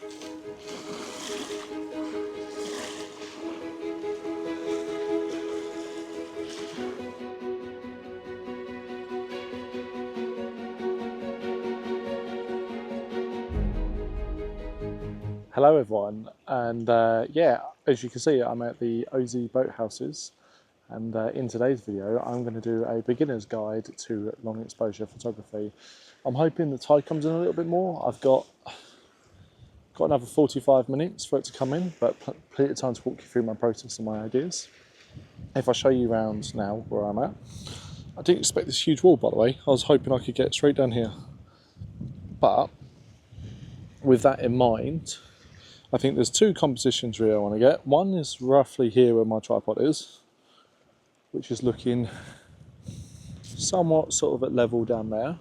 Hello everyone, and yeah, as you can see, I'm at the OZ Boathouses, and in today's video I'm going to do a beginner's guide to long exposure photography. I'm hoping the tide comes in a little bit more. I've got another 45 minutes for it to come in, but plenty of time to walk you through my process and my ideas. If I show you around now where I'm at, I didn't expect this huge wall, by the way. I was hoping I could get straight down here, but with that in mind, I think there's two compositions really I want to get. One is roughly here where my tripod is, which is looking somewhat sort of at level down there.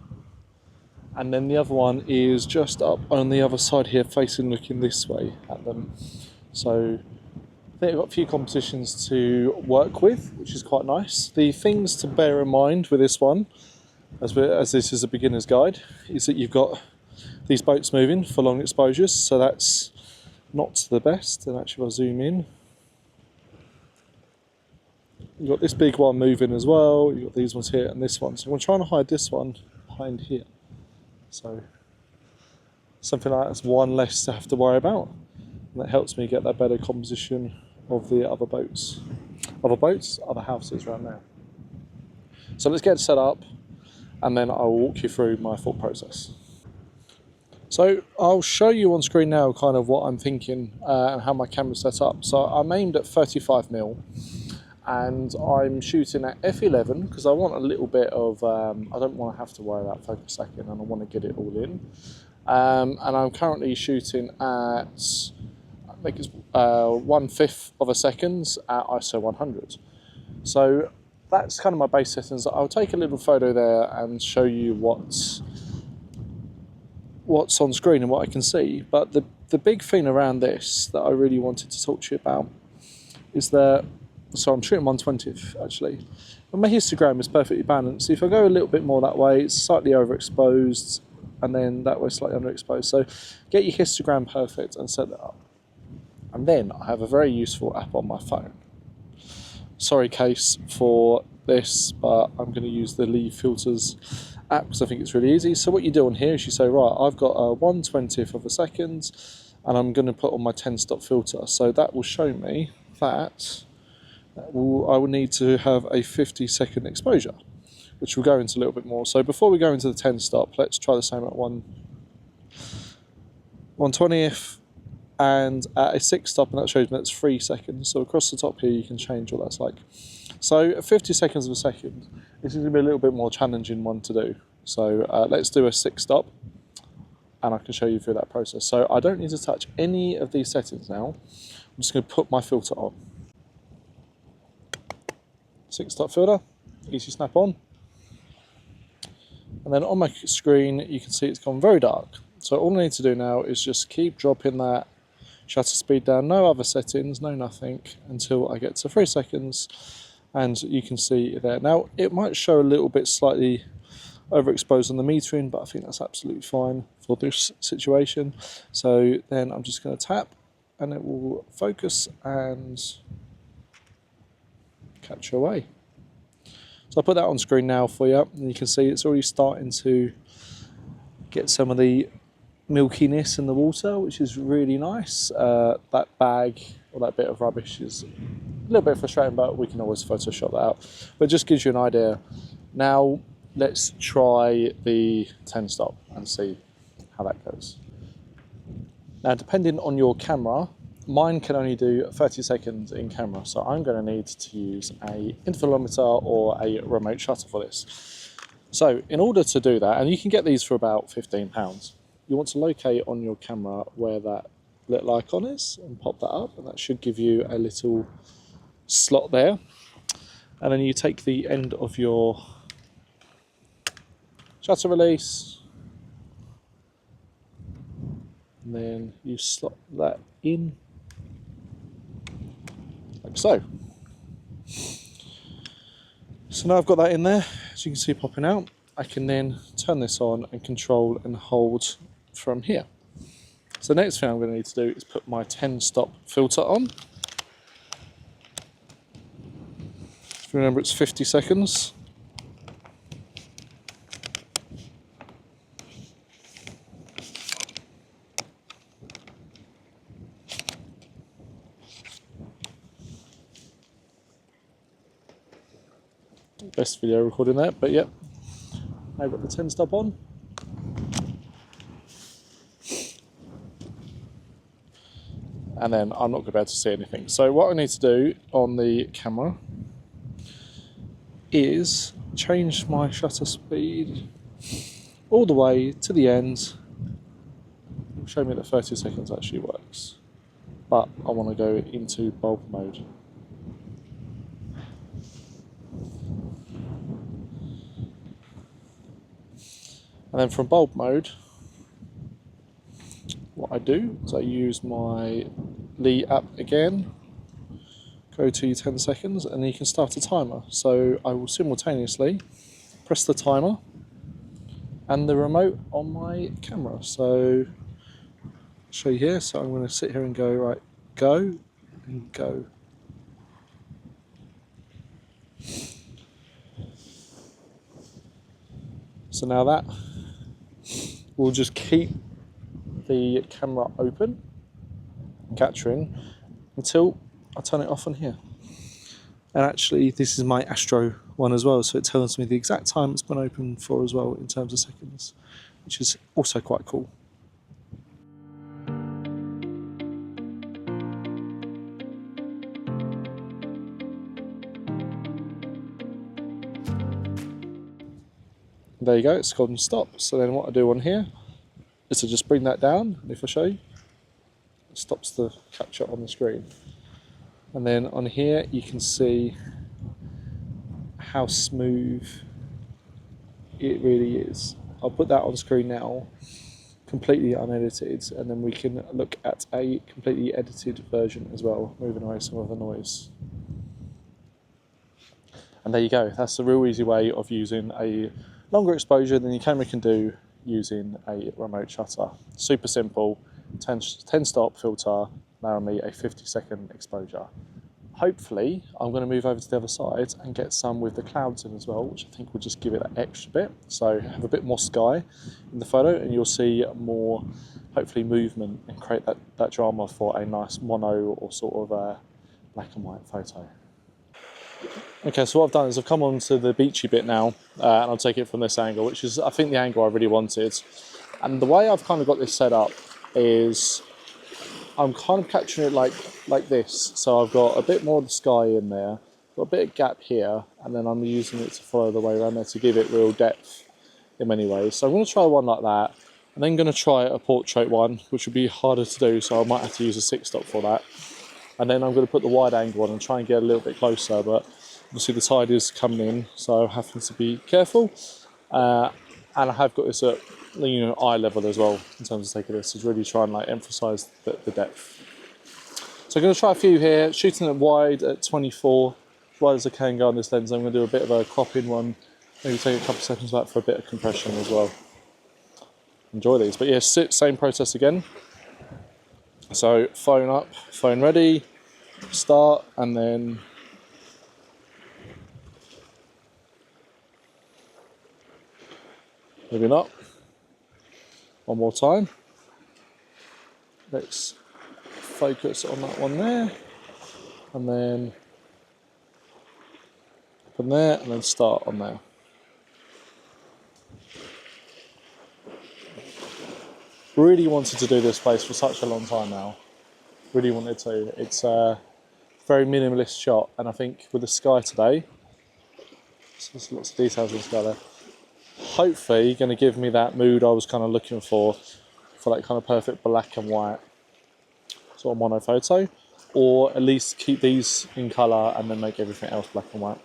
And then the other one is just up on the other side here, facing looking this way at them. So I think I've got a few compositions to work with, which is quite nice. The things to bear in mind with this one, as this is a beginner's guide, is that you've got these boats moving for long exposures, so that's not the best. And actually, if I zoom in, you've got this big one moving as well, you've got these ones here and this one. So I'm trying to hide this one behind here. So something like that's one less to have to worry about. And that helps me get that better composition of the other boats, other houses around there. So let's get it set up, and then I'll walk you through my thought process. So I'll show you on screen now kind of what I'm thinking and how my camera's set up. So I'm aimed at 35mm and I'm shooting at f11 because I want a little bit of, I don't want to have to worry about focus stacking, and I want to get it all in. And I'm currently shooting at, I think it's 1/5 of a second at ISO 100. So that's kind of my base settings. I'll take a little photo there and show you what's on screen and what I can see. But the big thing around this that I really wanted to talk to you about is that, so I'm shooting 1/20th actually, but my histogram is perfectly balanced. If I go a little bit more that way, it's slightly overexposed, and then that way slightly underexposed. So get your histogram perfect and set that up. And then I have a very useful app on my phone. Sorry Kase for this, but I'm going to use the Leave Filters app because I think it's really easy. So what you do on here is you say, right, I've got a 1/20th of a second and I'm going to put on my 10-stop filter. So that will show me that I will need to have a 50-second exposure, which we'll go into a little bit more. So before we go into the 10-stop, let's try the same at 1/20th and at a 6-stop, and that shows me that's 3 seconds. So across the top here you can change what that's like. So at 50 seconds of a second, this is going to be a little bit more challenging one to do. So let's do a 6-stop and I can show you through that process. So I don't need to touch any of these settings now. I'm just going to put my filter on. 6-stop filter, easy snap on. And then on my screen you can see it's gone very dark. So all I need to do now is just keep dropping that shutter speed down, no other settings, no nothing, until I get to 3 seconds. And you can see there. Now, it might show a little bit slightly overexposed on the metering, but I think that's absolutely fine for this situation. So then I'm just going to tap, and it will focus and capture away. So I'll put that on screen now for you, and you can see it's already starting to get some of the milkiness in the water, which is really nice. That bag or that bit of rubbish is a little bit frustrating, but we can always Photoshop that out. But it just gives you an idea. Now let's try the 10-stop and see how that goes. Now, depending on your camera, mine can only do 30 seconds in camera, so I'm going to need to use a intervalometer or a remote shutter for this. So in order to do that, and you can get these for about £15, you want to locate on your camera where that little icon is and pop that up, and that should give you a little slot there. And then you take the end of your shutter release, and then you slot that in like so. So now I've got that in there, as you can see popping out. I can then turn this on and control and hold from here. So the next thing I'm going to need to do is put my 10-stop filter on. Remember, it's 50 seconds. Best video recording there, but yep, I've got the 10-stop on. And then I'm not going to be able to see anything. So what I need to do on the camera is change my shutter speed all the way to the end. It'll show me that 30 seconds actually works, but I want to go into bulb mode. And then from bulb mode, what I do is I use my Lee app again, go to 10 seconds, and then you can start a timer. So I will simultaneously press the timer and the remote on my camera. So I'll show you here. So I'm going to sit here and go, right, go and go. So now that will just keep the camera open, capturing, until I turn it off on here. And actually this is my Astro one as well, so it tells me the exact time it's been open for as well in terms of seconds, which is also quite cool. There you go, it's gone stop. So then what I do on here is to just bring that down, and if I show you, it stops the capture on the screen. And then on here you can see how smooth it really is. I'll put that on screen now, completely unedited, and then we can look at a completely edited version as well, moving away some of the noise. And there you go, that's the real easy way of using a longer exposure than your camera can do using a remote shutter. Super simple, 10-stop filter, allowing me a 50-second exposure. Hopefully, I'm going to move over to the other side and get some with the clouds in as well, which I think will just give it that extra bit. So have a bit more sky in the photo, and you'll see more, hopefully, movement and create that drama for a nice mono or sort of a black and white photo. Okay, so what I've done is I've come on to the beachy bit now, and I'll take it from this angle, which is, I think, the angle I really wanted. And the way I've kind of got this set up is I'm kind of capturing it like this. So I've got a bit more of the sky in there, got a bit of gap here, and then I'm using it to follow the way around there to give it real depth in many ways. So I'm going to try one like that, and then going to try a portrait one, which would be harder to do, so I might have to use a 6-stop for that. And then I'm going to put the wide angle on and try and get a little bit closer, but obviously the tide is coming in, so I'm having to be careful. And I have got this at eye level as well in terms of taking this, to really try and emphasise the depth. So I'm going to try a few here, shooting it wide at 24, as wide as I can go on this lens. I'm going to do a bit of a cropping one, maybe take a couple of seconds back for a bit of compression as well. Enjoy these, but yeah, same process again. So phone up, phone ready, start, and then maybe not. One more time. Let's focus on that one there, and then from there, and then start on there. Really wanted to do this place for such a long time now. Really wanted to. It's a very minimalist shot, and I think with the sky today, there's lots of details in the sky there. Hopefully going to give me that mood I was kind of looking for that kind of perfect black and white sort of mono photo, or at least keep these in colour and then make everything else black and white.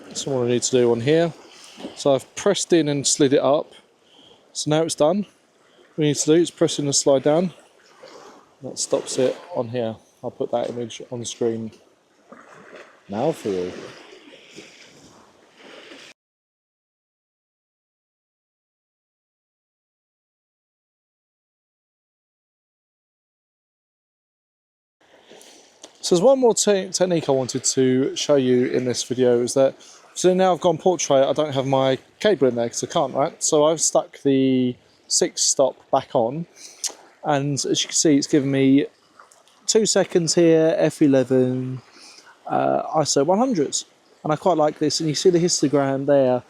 That's what I need to do on here. So I've pressed in and slid it up. So now it's done. What we need to do is press in and slide down. That stops it on here. I'll put that image on screen now for you. So there's one more technique I wanted to show you in this video, is that, so now I've gone portrait, I don't have my cable in there because I can't, right? So I've stuck the 6-stop back on, and as you can see, it's given me 2 seconds here, f11, ISO 100s, and I quite like this. And you see the histogram there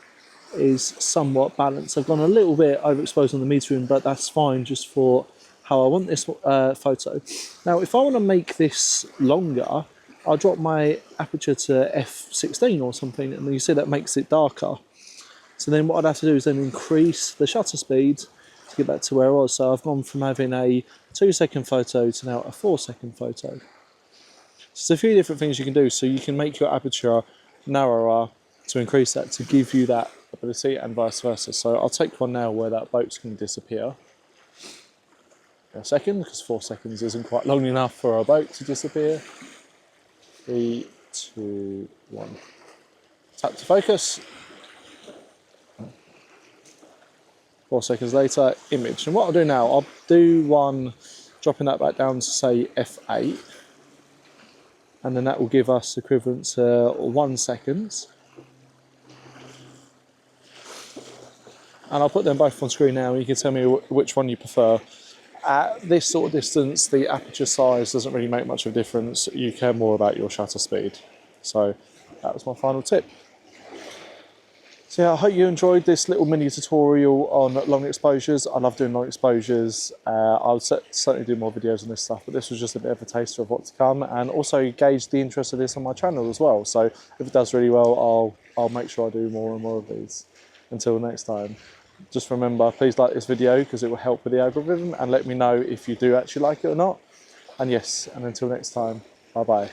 is somewhat balanced. I've gone a little bit overexposed on the metering, but that's fine just for how I want this photo. Now, if I want to make this longer, I'll drop my aperture to f16 or something, and you see that makes it darker. So then what I'd have to do is then increase the shutter speed to get back to where I was. So I've gone from having a 2-second photo to now a 4-second photo. So there's a few different things you can do. So you can make your aperture narrower to increase that, to give you that ability, and vice versa. So I'll take one now where that boat's going to disappear in a second, because 4 seconds isn't quite long enough for a boat to disappear. 3, 2, 1. Tap to focus. 4 seconds later, image. And what I'll do now, I'll do one dropping that back down to say f8, and then that will give us equivalent to 1 second. And I'll put them both on screen now, and you can tell me which one you prefer. At this sort of distance, the aperture size doesn't really make much of a difference. You care more about your shutter speed. So that was my final tip. So yeah, I hope you enjoyed this little mini tutorial on long exposures. I love doing long exposures. I'll certainly do more videos on this stuff, but this was just a bit of a taster of what's to come, and also gauge the interest of this on my channel as well. So if it does really well, I'll make sure I do more and more of these. Until next time, just remember, please like this video because it will help with the algorithm, and let me know if you do actually like it or not. And yes, and until next time, bye bye.